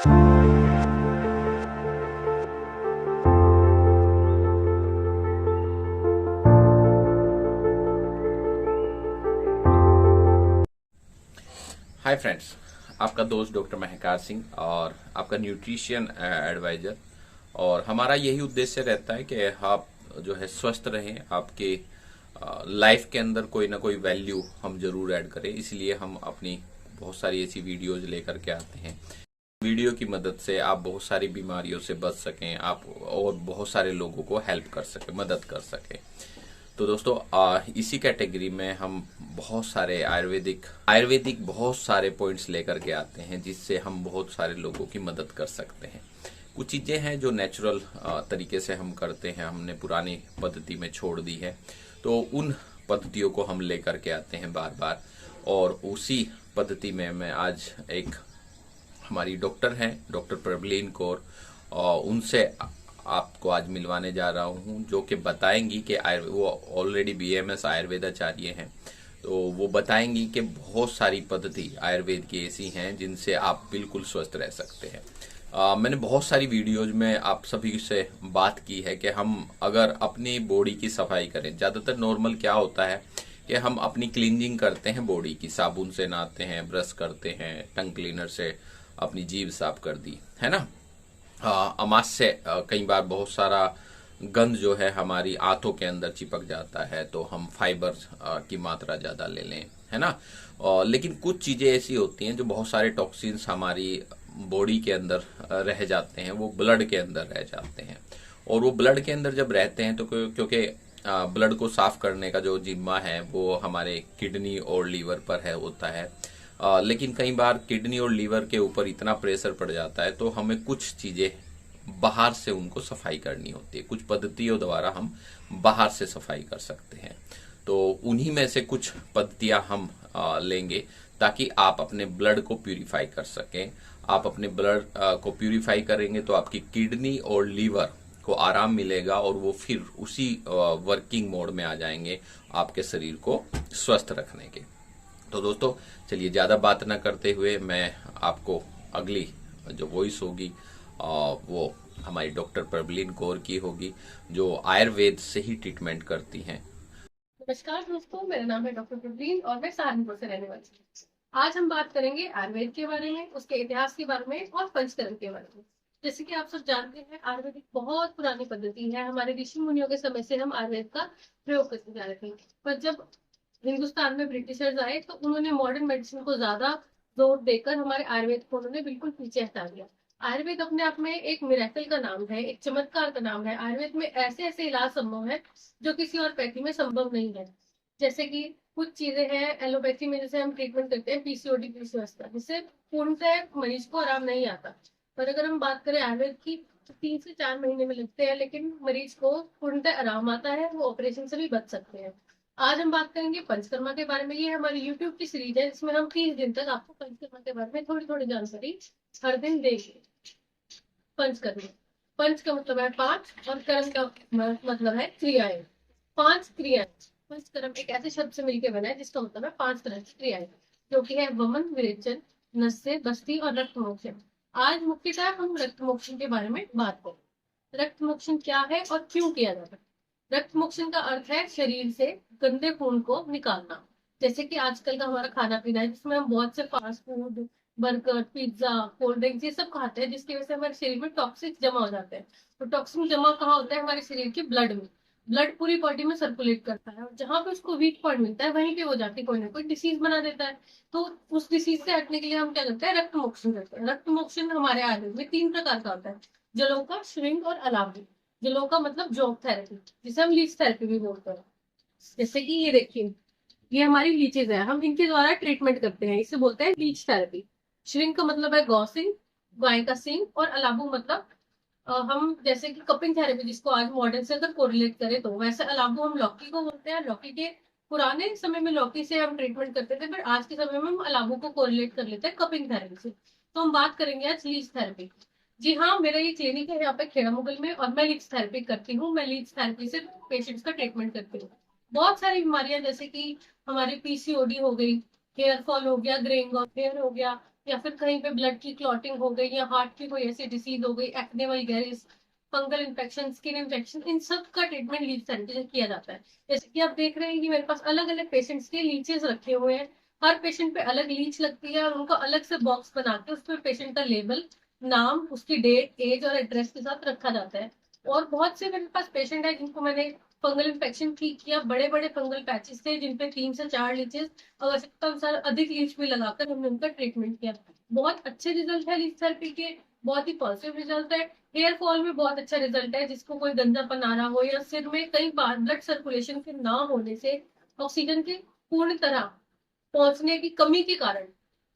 Hi friends, आपका दोस्त doctor Mehkar Singh और आपका न्यूट्रिशन एडवाइजर। और हमारा यही उद्देश्य रहता है कि आप जो है स्वस्थ रहें, आपके लाइफ के अंदर कोई ना कोई वैल्यू हम जरूर ऐड करें। इसलिए हम अपनी बहुत सारी ऐसी वीडियोज लेकर के आते हैं। वीडियो की मदद से आप बहुत सारी बीमारियों से बच सकें, आप और बहुत सारे लोगों को हेल्प कर सकें, मदद कर सकें। तो दोस्तों, इसी कैटेगरी में हम बहुत सारे आयुर्वेदिक बहुत सारे पॉइंट्स लेकर के आते हैं, जिससे हम बहुत सारे लोगों की मदद कर सकते हैं। कुछ चीजें हैं जो नेचुरल तरीके से हम करते हैं, हमने पुरानी पद्धति में छोड़ दी है, तो उन पद्धतियों को हम लेकर के आते हैं बार बार। और उसी पद्धति में मैं आज एक हमारी डॉक्टर हैं, डॉक्टर प्रबलीन कौर, और उनसे आपको आज मिलवाने जा रहा हूं, जो कि बताएंगी कि वो ऑलरेडी बीएमएस आयुर्वेदाचार्य हैं। तो वो बताएंगी कि बहुत सारी पद्धति आयुर्वेद की ऐसी हैं जिनसे आप बिल्कुल स्वस्थ रह सकते हैं। मैंने बहुत सारी वीडियोज में आप सभी से बात की है कि हम अगर अपनी बॉडी की सफाई करें, ज्यादातर नॉर्मल क्या होता है कि हम अपनी क्लींजिंग करते हैं बॉडी की, साबुन से नहाते हैं, ब्रश करते हैं, टंग क्लीनर से अपनी जीभ साफ कर दी, है ना। अमास से कई बार बहुत सारा गंद जो है हमारी आंतों के अंदर चिपक जाता है, तो हम फाइबर की मात्रा ज्यादा ले लें, है ना। लेकिन कुछ चीजें ऐसी होती हैं जो बहुत सारे टॉक्सिन्स हमारी बॉडी के अंदर रह जाते हैं, वो ब्लड के अंदर रह जाते हैं। और वो ब्लड के अंदर जब रहते हैं तो क्योंकि ब्लड को साफ करने का जो जिम्मा है वो हमारे किडनी और लीवर पर है होता है। लेकिन कई बार किडनी और लीवर के ऊपर इतना प्रेशर पड़ जाता है, तो हमें कुछ चीजें बाहर से उनको सफाई करनी होती है। कुछ पद्धतियों द्वारा हम बाहर से सफाई कर सकते हैं। तो उन्हीं में से कुछ पद्धतियां हम लेंगे, ताकि आप अपने ब्लड को प्यूरिफाई कर सकें। आप अपने ब्लड को प्यूरिफाई करेंगे तो आपकी किडनी और लीवर को आराम मिलेगा, और वो फिर उसी वर्किंग मोड में आ जाएंगे आपके शरीर को स्वस्थ रखने के। तो दोस्तों, चलिए ज्यादा बात ना करते हुए मैं आपको अगली जो वॉइस होगी वो हमारी डॉक्टर प्रबलीन कौर की होगी, जो आयुर्वेद से ही ट्रीटमेंट करती हैं। नमस्कार दोस्तों, मेरा नाम है डॉक्टर प्रवीण और मैं सहारनपुर से रहने वाली हूँ। आज हम बात करेंगे आयुर्वेद के बारे में, उसके इतिहास के बारे में और पंचकर्म के बारे में। जैसे कि आप सब जानते हैं, आयुर्वेद एक बहुत पुरानी पद्धति है। हमारे ऋषि मुनियों के समय से हम आयुर्वेद का प्रयोग करते जा रहे थे। पर जब हिंदुस्तान में ब्रिटिशर्स आए तो उन्होंने मॉडर्न मेडिसिन को ज्यादा जोर देकर हमारे आयुर्वेद को उन्होंने बिल्कुल पीछे हटा दिया। आयुर्वेद अपने आप में एक मिरेकल का नाम है, एक चमत्कार का नाम है। आयुर्वेद में ऐसे ऐसे इलाज संभव है जो किसी और पैथी में संभव नहीं है। जैसे कि कुछ चीजें हैं एलोपैथी में, जैसे हम ट्रीटमेंट करते हैं पीसीओडी पीसीओएस का, जिससे पूर्णतः मरीज को आराम नहीं आता। पर अगर हम बात करें आयुर्वेद की, तो 3 से 4 महीने में लगते हैं, लेकिन मरीज को पूर्णतः आराम आता है, वो ऑपरेशन से भी बच सकते हैं। आज हम बात करेंगे पंचकर्मा के बारे में। ये हमारी यूट्यूब की सीरीज है, जिसमें हम 30 दिन तक आपको पंचकर्मा के बारे में थोड़ी थोड़ी जानकारी हर दिन देंगे। पंचकर्म, पंच का मतलब है 5 और कर्म का मतलब है क्रियाएं। 5 क्रियाएं। पंचकर्म एक ऐसे शब्द से मिलकर बना है जिसका मतलब है 5 तरह की क्रियाएं, जो कि है वमन, विरेचन, नस्य, बस्ती और रक्त मोक्षण। आज मुख्यतः हम रक्त मोक्षण के बारे में बात करें। रक्त मोक्षण क्या है और क्यों किया जाता है। रक्त मोक्षण का अर्थ है शरीर से गंदे खून को निकालना। जैसे कि आजकल का हमारा खाना पीना है, जिसमें हम बहुत से fast food, burger, pizza, cold drinks, ये सब खाते हैं, जिसकी वजह से हमारे शरीर में टॉक्सिक जमा हो जाते हैं। तो टॉक्सिन जमा कहाँ होता है? हमारे शरीर के ब्लड में। ब्लड पूरी बॉडी में सर्कुलेट करता है, और जहां पे उसको वीक पॉइंट मिलता है वहीं पे वो जाके कोई ना कोई डिसीज बना देता है। तो उस डिसीज से हटने के लिए हम क्या करते हैं? रक्त मोक्षण करते हैं। रक्त मोक्षण हमारे आयुर्वेद में 3 प्रकार का होता है: जलोका, श्रिंक और अलावी। जलोका मतलब जॉब थेरेपी, जिसे हम लीच थेरेपी भी बोलते हैं। जैसे कि ये देखिए, ये हमारी लीचेज है, हम इनके द्वारा ट्रीटमेंट करते हैं, इसे बोलते हैं लीच थेरेपी। श्रिंक का मतलब है गौ सिंग, गाय का सिंग, और अलाबू मतलब हम जैसे कि कपिंग थेरेपी, जिसको आज मॉडर्न से अगर कोरिलेट करें तो वैसे अलाबू हम लौकी को बोलते हैं। लौकी के पुराने समय में लौकी से हम ट्रीटमेंट करते थे, पर आज के समय में हम अलाबू को कोरिलेट कर लेते हैं कपिंग थेरेपी से। तो हम बात करेंगे आज लीच थेरेपी। जी हाँ, मेरा ये क्लिनिक है यहाँ पे खेड़ा मुगल में, और मैं लीच थेरेपी करती हूँ। मैं लीच थेरेपी से पेशेंट्स का ट्रीटमेंट करती हूँ। बहुत सारी बीमारियां, जैसे कि हमारी पीसीओडी हो गई, हेयर फॉल हो गया, ग्रेइंग ऑफ हेयर हो गया, या फिर कहीं पे ब्लड की क्लॉटिंग हो गई या हार्ट की कोई ऐसी डिसीज हो गई, एक्ने वगैरह, फंगल इन्फेक्शन, स्किन इन्फेक्शन, इन सब का ट्रीटमेंट लीच थेरेपी से किया जाता है। जैसे कि आप देख रहे हैं कि मेरे पास अलग अलग पेशेंट्स के लीचेस रखे हुए हैं। हर पेशेंट पे अलग लीच लगती है और उनको अलग से बॉक्स बना के उसमें पेशेंट का लेबल, नाम, उसकी डेट, एज और एड्रेस के साथ रखा जाता है। और बहुत से मेरे पास पेशेंट है जिनको मैंने फंगल इन्फेक्शन ठीक किया, बड़े बड़े फंगल पैचेस थे जिनपे 3 से 4 लीचेस, आवश्यकता अनुसार अधिक लीच भी लगाकर हमने उनका ट्रीटमेंट किया। बहुत अच्छे रिजल्ट है लीच थेरेपी के, बहुत ही पॉजिटिव रिजल्ट है। हेयर फॉल में बहुत अच्छा रिजल्ट है, जिसको कोई गंजापन आ रहा हो या सिर में कई बार ब्लड सर्कुलेशन के ना होने से, ऑक्सीजन की पूर्ण तरह पहुंचने की कमी के कारण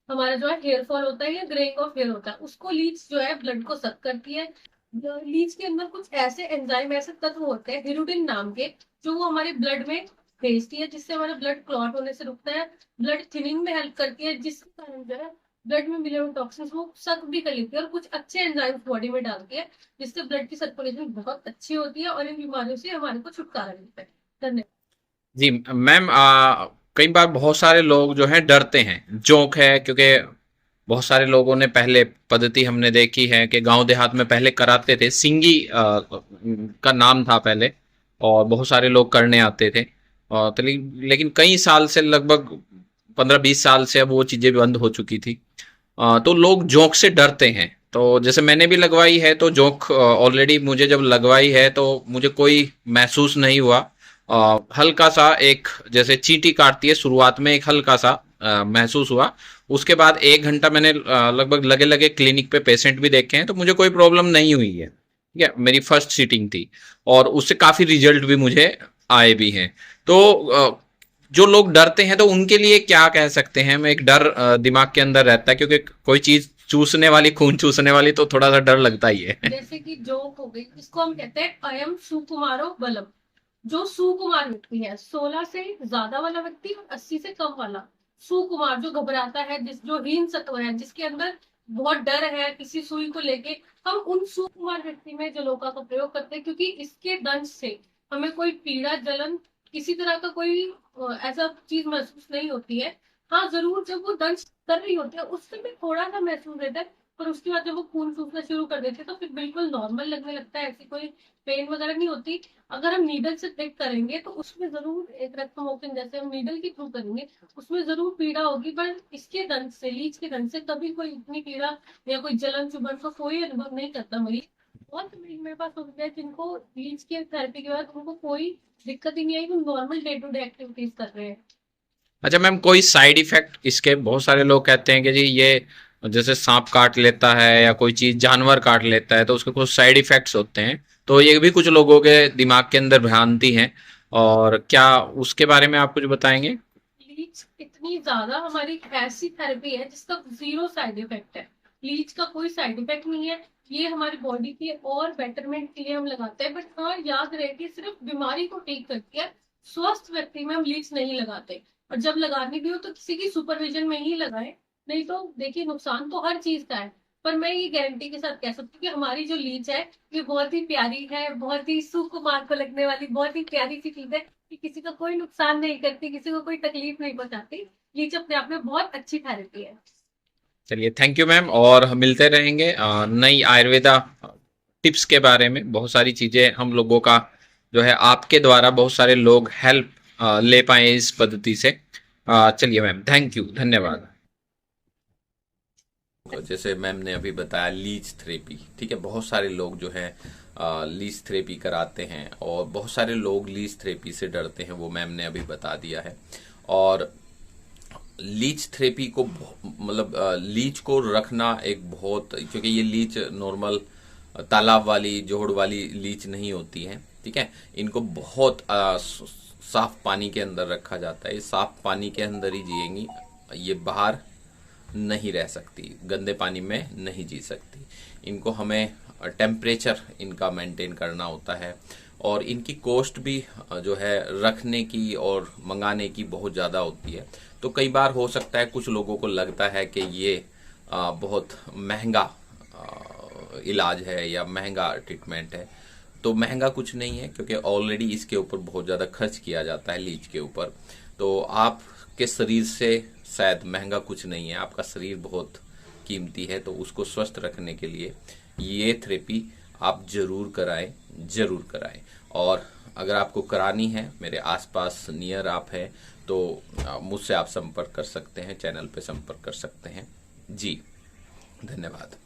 हमारा जो है हेयर फॉल होता है या ग्रेइंग ऑफ हेयर होता है, उसको लीच जो है ब्लड को सक करती है। लीच के अंदर कुछ ऐसे एंजाइम, ऐसे तत्व होते हैं हिरुडिन नाम के, जो वो हमारे ब्लड में भेजती है, जिससे हमारा ब्लड क्लॉट होने से रुकता है, ब्लड थिनिंग में हेल्प करती है, जिसके कारण जो है ब्लड में मिले हुए टॉक्सिन्स वो सक भी कर लेती है और कुछ अच्छे एंजाइम्स बॉडी में डालती है, जिससे ब्लड की सर्कुलेशन बहुत अच्छी होती है और इन बीमारियों से हमारे को छुटकारा मिलता है। धन्यवाद। जी मैम, कई बार बहुत सारे लोग जो हैं डरते हैं, जोंक है, क्योंकि बहुत सारे लोगों ने पहले पद्धति हमने देखी है कि गांव देहात में पहले कराते थे, सिंगी का नाम था पहले, और बहुत सारे लोग करने आते थे। और तो लेकिन कई साल से, लगभग 15-20 साल से अब वो चीजें बंद हो चुकी थी। तो लोग जोंक से डरते हैं। तो जैसे मैंने भी लगवाई है, तो जोंक ऑलरेडी मुझे जब लगवाई है तो मुझे कोई महसूस नहीं हुआ। हल्का सा एक जैसे चींटी काटती है शुरुआत में, एक हल्का सा महसूस हुआ। उसके बाद 1 घंटा मैंने लगभग लगे लगे क्लिनिक पे पेशेंट भी देखे हैं, तो मुझे कोई प्रॉब्लम नहीं हुई है। ठीक है, मेरी फर्स्ट सीटिंग थी और उससे काफी रिजल्ट भी मुझे आए भी हैं। तो जो लोग डरते हैं तो उनके लिए क्या कह सकते हैं? मैं, एक डर दिमाग के अंदर रहता है, क्योंकि कोई चीज चूसने वाली, खून चूसने वाली, तो थोड़ा सा डर लगता ही है। जैसे कि जोक हो गई, जिसको हम कहते हैं अयम सुकुमारो बलम। जो सुकुमार व्यक्ति है, 16 से ज्यादा वाला व्यक्ति और 80 से कम वाला सुकुमार, जो घबराता है, जो हीन सत्व है, जिसके अंदर बहुत डर है किसी सुई को लेके, हम उन सुकुमार व्यक्ति में जलोका का प्रयोग करते हैं, क्योंकि इसके दंश से हमें कोई पीड़ा, जलन, किसी तरह का कोई ऐसा चीज महसूस नहीं होती है। हाँ, जरूर जब वो दंश कर रही होती है उस समय थोड़ा सा महसूस रहता है, पर उसके बाद जब वो खून सूखना शुरू कर देती है तो फिर बिल्कुल नॉर्मल लगने लगता है, ऐसी कोई पेन वगैरह नहीं होती। अगर हम नीडल से प्रिक करेंगे तो उसमें जरूर एक रक्त मोचन, जैसे हम नीडल के थ्रू करेंगे, उसमें जरूर पीड़ा होगी, पर इसके दंश से, लीच के दंश से कभी कोई इतनी पीड़ा या कोई जलन चुभन का कोई अनुभव नहीं करता मरीज। बहुत मरीज मेरे पास होते हैं जिनको लीच के थेरेपी के बाद उनको कोई दिक्कत ही नहीं आई, वो normal day to day activities कर रहे हैं। अच्छा मैम, कोई साइड इफेक्ट इसके? बहुत सारे लोग कहते हैं कि जी ये जैसे सांप काट लेता है या कोई चीज जानवर काट लेता है तो उसके कुछ साइड इफेक्ट्स होते हैं, तो ये भी कुछ लोगों के दिमाग के अंदर भ्रांति है, और क्या उसके बारे में आप कुछ बताएंगे? लीच इतनी ज्यादा हमारी एक ऐसी थेरेपी है जिसका जीरो साइड इफेक्ट है। लीच का कोई साइड इफेक्ट नहीं है, ये हमारी बॉडी के और बेटरमेंट के लिए हम लगाते हैं। बट हाँ, याद रहे कि सिर्फ बीमारी को ठीक करती है, स्वस्थ व्यक्ति में हम लीच नहीं लगाते। और जब लगानी भी हो तो किसी की सुपरविजन में ही लगाए, नहीं तो देखिए नुकसान तो हर चीज का है। पर मैं ये गारंटी के साथ कह सकती हूँ कि हमारी जो लीच है ये बहुत ही प्यारी है, बहुत ही सुकुमार को लगने वाली बहुत ही प्यारी सी चीज है, कि किसी का कोई नुकसान नहीं करती, किसी को कोई तकलीफ नहीं पहुंचाती। लीच अपने आप में बहुत अच्छी थेरेपी है। चलिए, थैंक यू मैम, और मिलते रहेंगे नई आयुर्वेदा टिप्स के बारे में। बहुत सारी चीजें हम लोगों का जो है, आपके द्वारा बहुत सारे लोग हेल्प ले पाए इस पद्धति से। चलिए मैम, थैंक यू, धन्यवाद। जैसे मैम ने अभी बताया, लीच थेरेपी, ठीक है, बहुत सारे लोग जो है लीच थेरेपी कराते हैं और बहुत सारे लोग लीच थेरेपी से डरते हैं, वो मैम ने अभी बता दिया है। और लीच थेरेपी को मतलब लीच को रखना एक बहुत, क्योंकि ये लीच नॉर्मल तालाब वाली, जोड़ वाली लीच नहीं होती है, ठीक है, इनको बहुत साफ पानी के अंदर रखा जाता है। ये साफ पानी के अंदर ही जिएंगी, ये बाहर नहीं रह सकती, गंदे पानी में नहीं जी सकती। इनको हमें टेम्परेचर इनका मेंटेन करना होता है, और इनकी कॉस्ट भी जो है रखने की और मंगाने की बहुत ज़्यादा होती है। तो कई बार हो सकता है कुछ लोगों को लगता है कि ये बहुत महंगा इलाज है या महंगा ट्रीटमेंट है। तो महंगा कुछ नहीं है, क्योंकि ऑलरेडी इसके ऊपर बहुत ज़्यादा खर्च किया जाता है लीच के ऊपर। तो आपके शरीर से शायद महंगा कुछ नहीं है, आपका शरीर बहुत कीमती है, तो उसको स्वस्थ रखने के लिए ये थेरेपी आप जरूर कराएं, जरूर कराएं। और अगर आपको करानी है, मेरे आसपास नियर आप है, तो मुझसे आप संपर्क कर सकते हैं, चैनल पे संपर्क कर सकते हैं। जी, धन्यवाद।